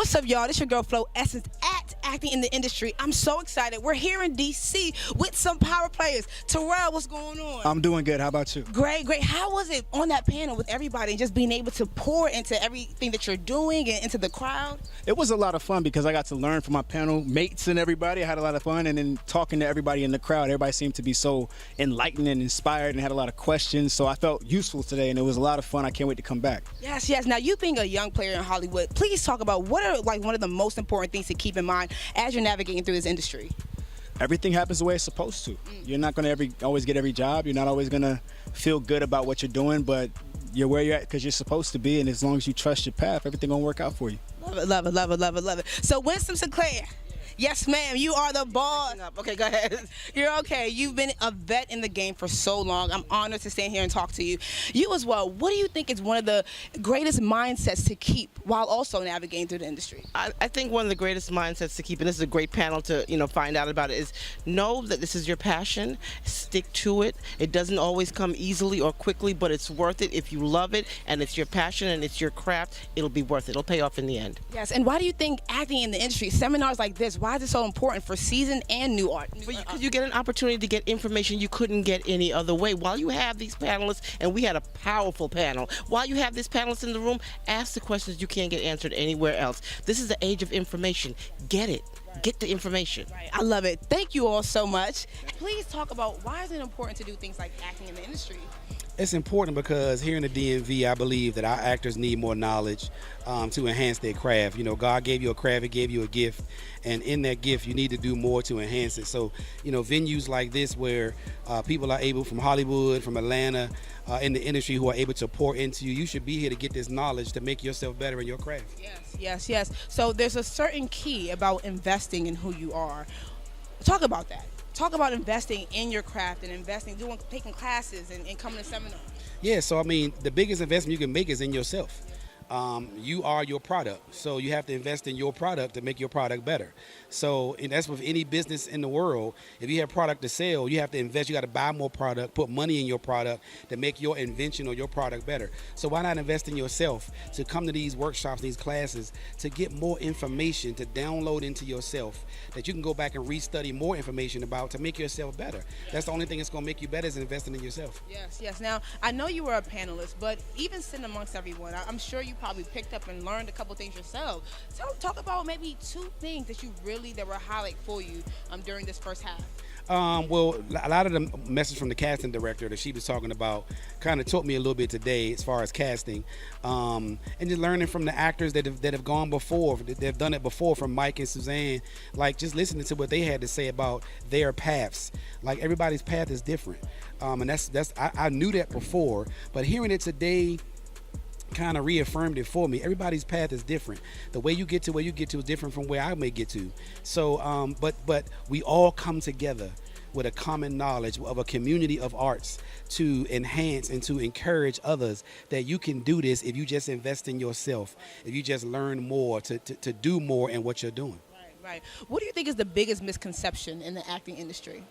What's up, y'all? This your girl Flo Essence at Acting in the Industry. I'm so excited. We're here in DC with some power players. Terrell, what's going on? I'm doing good. How about you? Great, great. How was it on that panel with everybody and just being able to pour into everything that you're doing and into the crowd? It was a lot of fun because I got to learn from my panel mates and everybody. I had a lot of fun, and then talking to everybody in the crowd, everybody seemed to be so enlightened and inspired and had a lot of questions. So I felt useful today, and it was a lot of fun. I can't wait to come back. Yes, yes. Now, you being a young player in Hollywood, please talk about what are like one of the most important things to keep in mind as you're navigating through this industry. Everything happens the way it's supposed to. You're not going to always get every job. You're not always going to feel good about what you're doing, but you're where you're at because you're supposed to be, and as long as you trust your path, everything going to work out for you. Love it, love it, love it, love it, love it. So, Winston Sinclair. Yes, ma'am. You are the boss. Okay, go ahead. You're okay. You've been a vet in the game for so long. I'm honored to stand here and talk to you. You as well. What do you think is one of the greatest mindsets to keep while also navigating through the industry? I think one of the greatest mindsets to keep, and this is a great panel to find out about it, is know that this is your passion. Stick to it. It doesn't always come easily or quickly, but it's worth it if you love it and it's your passion and it's your craft. It'll be worth it. It'll pay off in the end. Yes. And why do you think acting in the industry, seminars like this, why is it so important for seasoned and new art? Because you get an opportunity to get information you couldn't get any other way. While you have these panelists, and we had a powerful panel, while you have these panelists in the room, ask the questions you can't get answered anywhere else. This is the age of information. Get it. Get the information. Right. I love it. Thank you all so much. Please talk about why is it important to do things like acting in the industry? It's important because here in the DMV, I believe that our actors need more knowledge to enhance their craft. You know, God gave you a craft, He gave you a gift, and in that gift, you need to do more to enhance it. So, venues like this where people are able from Hollywood, from Atlanta, in the industry who are able to pour into you, you should be here to get this knowledge to make yourself better in your craft. Yes, yes, yes. So there's a certain key about investing in who you are. Talk about that. Talk about investing in your craft and taking classes and coming to seminars. Yeah, so I mean, the biggest investment you can make is in yourself. You are your product, so you have to invest in your product to make your product better. So, and that's with any business in the world. If you have product to sell, you have to invest. You got to buy more product, put money in your product to make your invention or your product better. So why not invest in yourself to come to these workshops, these classes, to get more information, to download into yourself that you can go back and restudy more information about to make yourself better. That's the only thing that's going to make you better is investing in yourself. Yes, yes. Now, I know you were a panelist, but even sitting amongst everyone, I'm sure you probably picked up and learned a couple things yourself. So talk about maybe two things that were a highlight for you during this first half. Well, a lot of the message from the casting director that she was talking about kind of taught me a little bit today as far as casting, and just learning from the actors that have gone before, that have done it before, from Mike and Suzanne, like just listening to what they had to say about their paths. Like everybody's path is different, and I knew that before, but hearing it today kind of reaffirmed it for me. Everybody's path is different. The way you get to where you get to is different from where I may get to. So, but we all come together with a common knowledge of a community of arts to enhance and to encourage others that you can do this if you just invest in yourself, if you just learn more, to do more in what you're doing. Right, right. What do you think is the biggest misconception in the acting industry?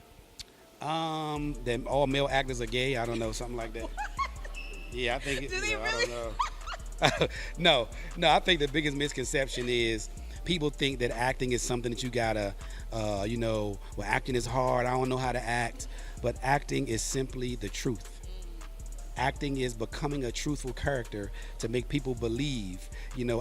That all male actors are gay. I don't know, something like that. Yeah, I think it, really? I don't know. No, I think the biggest misconception is people think that acting is something that you gotta, well, acting is hard, I don't know how to act, but acting is simply the truth. Acting is becoming a truthful character to make people believe,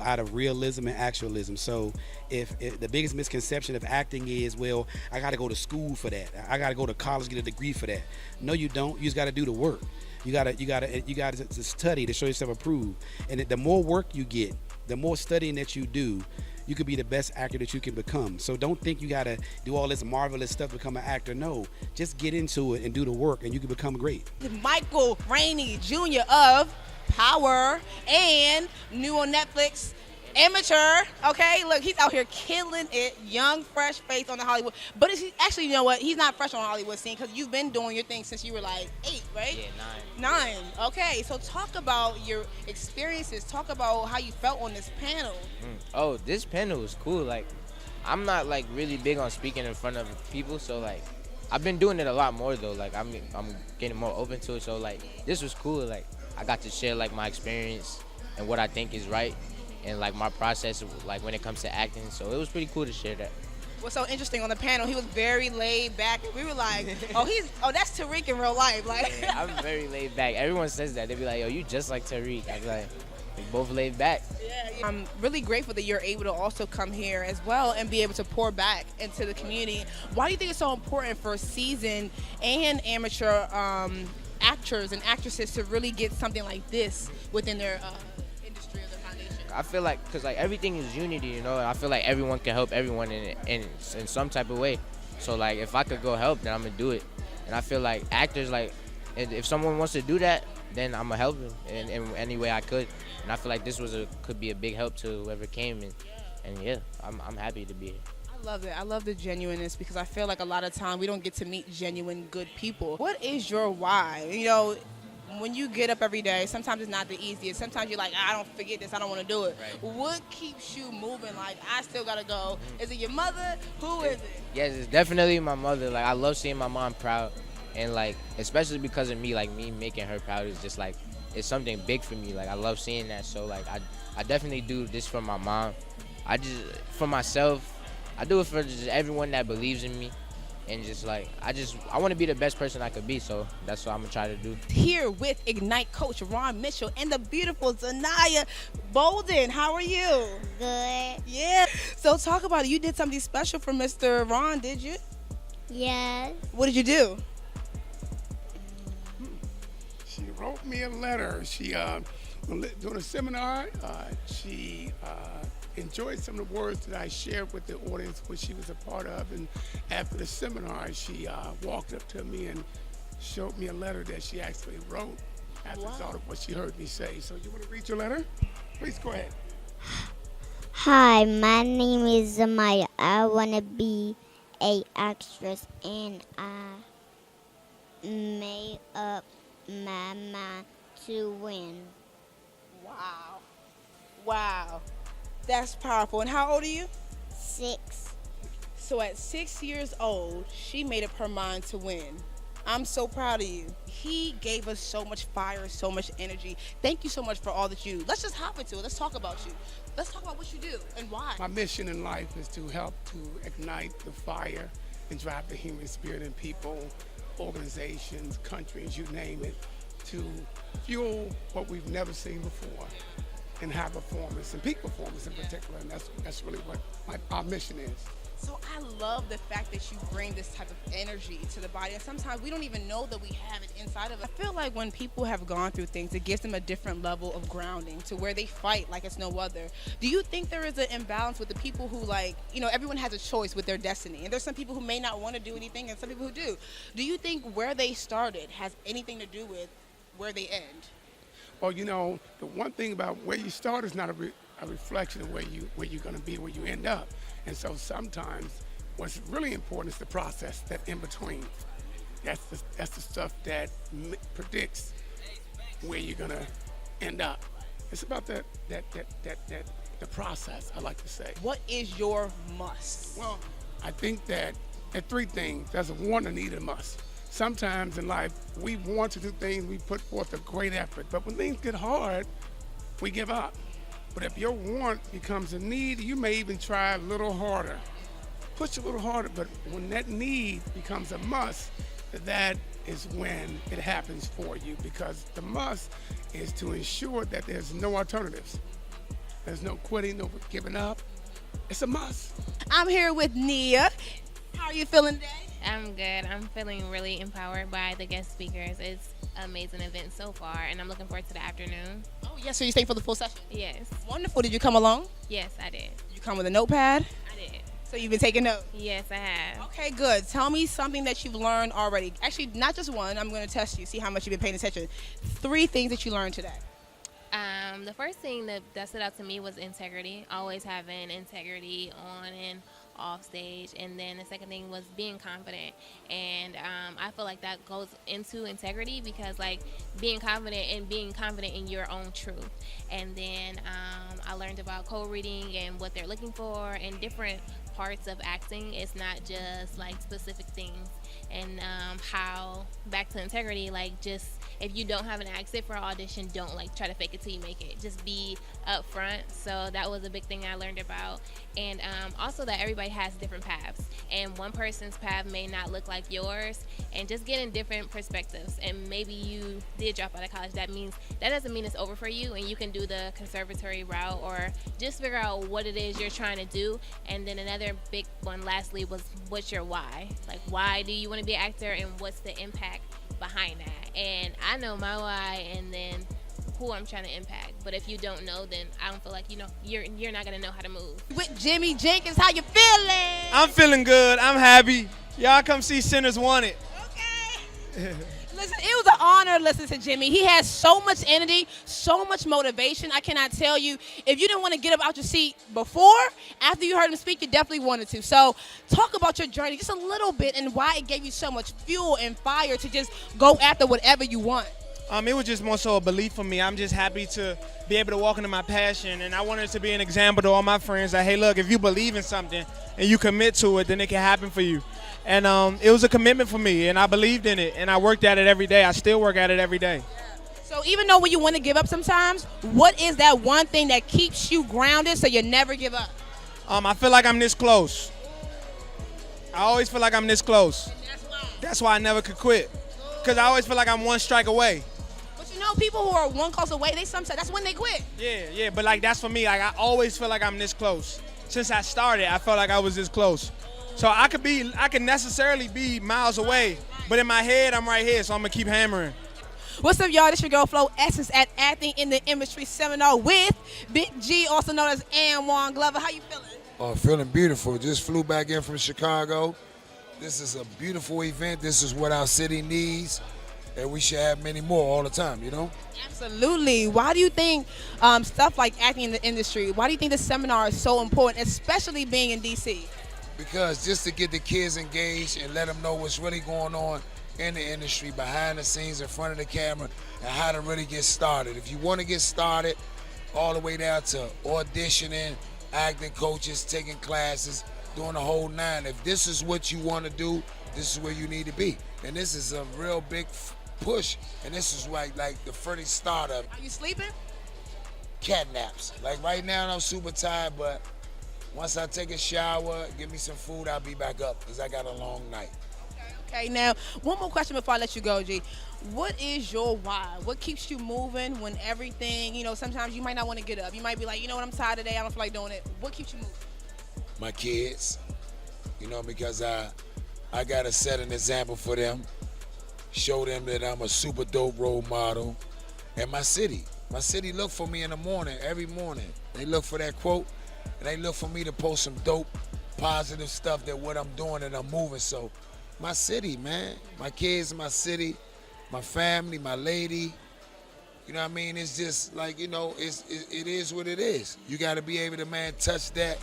out of realism and actualism. So if the biggest misconception of acting is, well, I gotta go to school for that, I gotta go to college, get a degree for that. No, you don't. You just gotta do the work. You gotta to study to show yourself approved. And the more work you get, the more studying that you do, you could be the best actor that you can become. So don't think you gotta do all this marvelous stuff to become an actor. No, just get into it and do the work, and you can become great. Michael Rainey Jr. of Power and new on Netflix, Amateur. Okay, look, he's out here killing it. Young, fresh face on the Hollywood. But actually, you know what? He's not fresh on the Hollywood scene because you've been doing your thing since you were like 8, right? Yeah, 9. Okay, so talk about your experiences. Talk about how you felt on this panel. Oh, this panel was cool. Like, I'm not like really big on speaking in front of people, so like, I've been doing it a lot more though. Like, I'm getting more open to it. So like, this was cool. Like, I got to share like my experience and what I think is right. and like my process, like when it comes to acting. So it was pretty cool to share that. What's so interesting on the panel, he was very laid back. We were like, that's Tariq in real life. Like, Yeah, I'm very laid back. Everyone says that. They be like, yo, you just like Tariq. I be like, we both laid back. yeah. I'm really grateful that you're able to also come here as well and be able to pour back into the community. Why do you think it's so important for seasoned and amateur actors and actresses to really get something like this within their industry or their foundation? I feel like, cause like everything is unity, you know. And I feel like everyone can help everyone in some type of way. So like, if I could go help, then I'm gonna do it. And I feel like actors, like, if someone wants to do that, then I'm gonna help them in any way I could. And I feel like this could be a big help to whoever came. And yeah, I'm happy to be here. I love it. I love the genuineness because I feel like a lot of time we don't get to meet genuine good people. What is your why? You know, when you get up every day, sometimes it's not the easiest. Sometimes you're like, I don't forget this. I don't want to do it. Right. What keeps you moving? Like, I still got to go. Is it your mother? Who is it? Yes, it's definitely my mother. Like, I love seeing my mom proud. And like, especially because of me, like me making her proud is just like, it's something big for me. Like, I love seeing that. So like, I definitely do this for my mom. For myself, I do it for just everyone that believes in me. And just like, I want to be the best person I could be, so that's what I'm gonna try to do. Here with Ignite coach Ron Mitchell and the beautiful Zanaya Bolden. How are you? Good. Yeah. So talk about it. You did something special for Mr. Ron, did you? Yes. What did you do? She wrote me a letter. She doing a seminar. She enjoyed some of the words that I shared with the audience, which she was a part of. And after the seminar, she walked up to me and showed me a letter that she actually wrote as a result of what she heard me say. So you want to read your letter? Please go ahead. Hi, my name is Zamaya. I want to be a actress, and I made up my mind to win. Wow. Wow. That's powerful. And how old are you? 6. So at 6 years old, she made up her mind to win. I'm so proud of you. He gave us so much fire, so much energy. Thank you so much for all that you do. Let's just hop into it. Let's talk about you. Let's talk about what you do and why. My mission in life is to help to ignite the fire and drive the human spirit in people, organizations, countries, you name it, to fuel what we've never seen before in high performance and peak performance in particular. And that's really what our mission is. So I love the fact that you bring this type of energy to the body, and sometimes we don't even know that we have it inside of us. I feel like when people have gone through things, it gives them a different level of grounding to where they fight like it's no other. Do you think there is an imbalance with the people who, like, you know, everyone has a choice with their destiny, and there's some people who may not want to do anything and some people who do. Do you think where they started has anything to do with where they end? Well, you know, the one thing about where you start is not a reflection of where you're going to be, where you end up. And so sometimes what's really important is the process, that in between. That's the stuff that predicts where you're going to end up. It's about the process, I like to say. What is your must? Well, I think that there are 3 things. There's a want, a need, and a must. Sometimes in life, we want to do things, we put forth a great effort, but when things get hard, we give up. But if your want becomes a need, you may even try a little harder. Push a little harder, but when that need becomes a must, that is when it happens for you, because the must is to ensure that there's no alternatives. There's no quitting, no giving up. It's a must. I'm here with Nia. How are you feeling today? I'm good. I'm feeling really empowered by the guest speakers. It's an amazing event so far, and I'm looking forward to the afternoon. Oh, yes, so you staying for the full session? Yes. Wonderful. Did you come along? Yes, I did. You come with a notepad? I did. So you've been taking notes? Yes, I have. Okay, good. Tell me something that you've learned already. Actually, not just one. I'm going to test you, see how much you've been paying attention. 3 things that you learned today. The first thing that stood out to me was integrity. Always having integrity on and off stage. And then the second thing was being confident. And I feel like that goes into integrity, because like being confident in your own truth. And then I learned about code reading and what they're looking for and different parts of acting. It's not just like specific things. And how, back to integrity, like just if you don't have an accent for an audition, don't like try to fake it till you make it. Just be upfront. So that was a big thing I learned about. And also that everybody has different paths, and one person's path may not look like yours, and just getting different perspectives. And maybe you did drop out of college. That doesn't mean it's over for you, and you can do the conservatory route, or just figure out what it is you're trying to do. And then another big one lastly was, what's your why? Like, why do you want to be an actor, and what's the impact behind that? And I know my why, and then who I'm trying to impact. But if you don't know, then I don't feel like you're not gonna know how to move. With Jimmy Jenkins, how you feeling? I'm feeling good. I'm happy. Y'all come see Sinners Wanted. Okay. Listen, it was an honor to listen to Jimmy. He has so much energy, so much motivation. I cannot tell you. If you didn't want to get up out your seat before, after you heard him speak, you definitely wanted to. So talk about your journey just a little bit and why it gave you so much fuel and fire to just go after whatever you want. It was just more so a belief for me. I'm just happy to be able to walk into my passion, and I wanted to be an example to all my friends that, hey, look, if you believe in something and you commit to it, then it can happen for you. And it was a commitment for me, and I believed in it, and I worked at it every day. I still work at it every day. So even though when you want to give up sometimes, what is that one thing that keeps you grounded so you never give up? I feel like I'm this close. I always feel like I'm this close. That's why I never could quit, because I always feel like I'm one strike away. But you know, people who are one close away, that's when they quit. Yeah, but like that's for me. Like I always feel like I'm this close. Since I started, I felt like I was this close. So I could necessarily be miles away, but in my head, I'm right here, so I'm gonna keep hammering. What's up, y'all? This your girl Flo Essence at Acting in the Industry Seminar with Big G, also known as Anwan Glover. How you feeling? Feeling beautiful. Just flew back in from Chicago. This is a beautiful event. This is what our city needs, and we should have many more all the time, you know? Absolutely. Why do you think stuff like acting in the industry, why do you think this seminar is so important, especially being in D.C.? Because just to get the kids engaged and let them know what's really going on in the industry, behind the scenes, in front of the camera, and how to really get started. If you want to get started, all the way down to auditioning, acting coaches, taking classes, doing the whole nine. If this is what you want to do, this is where you need to be. And this is a real big push, and this is like the first start of it. Are you sleeping? Cat naps. Like right now, I'm super tired, but once I take a shower, give me some food, I'll be back up because I got a long night. Okay, now, one more question before I let you go, G. What is your why? What keeps you moving when everything, sometimes you might not want to get up. You might be like, you know what, I'm tired today, I don't feel like doing it. What keeps you moving? My kids, because I got to set an example for them, show them that I'm a super dope role model. And my city look for me in the morning, every morning. They look for that quote, and they look for me to post some dope, positive stuff that what I'm doing and I'm moving. So my city, man, my kids, my city, my family, my lady, you know what I mean? It's just like, it is what it is. You got to be able to, man, touch that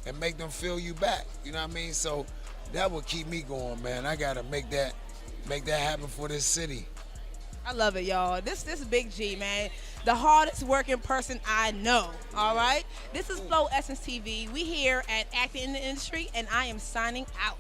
and make them feel you back. You know what I mean? So that will keep me going, man. I got to make that happen for this city. I love it, y'all. This is Big G, man. The hardest working person I know, all right? This is Flo Essence TV. We here at Acting in the Industry, and I am signing out.